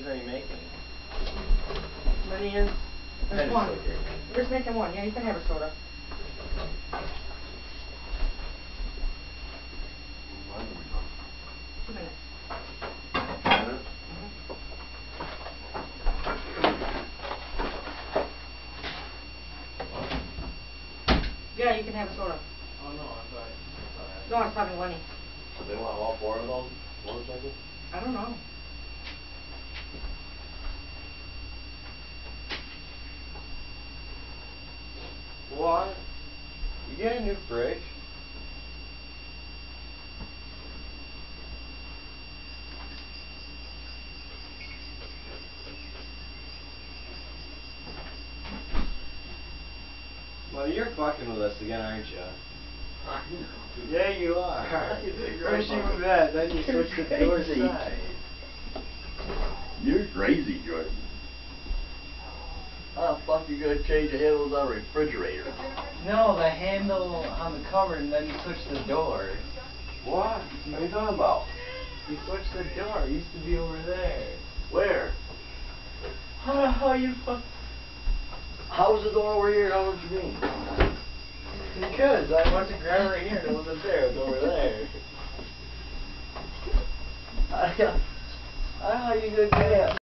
are you making? Minions. There's Penny one. Clicker. We're just making one. Yeah, you can have a soda. When are we done? 2 minutes. 2 minutes? Yeah, you can have a soda. Oh no, I thought. No, I was talking to Lenny. So they want all 4 of those motorcycles? I don't know. What? You get a new fridge? Well, you're fucking with us again, aren't you? I know. Yeah, you are. First you You're move that, then you switch to the door crazy. side. You're crazy, Jordan. How the fuck you gonna change the handles on a refrigerator? No, the handle on the cupboard and then you switch the door. What? What are you talking about? You switch the door, it used to be over there. Where? How you fuck? How's the door over here? How would you mean? Because I went to grab right here and it wasn't there, it was over there. I don't know how you gonna do that.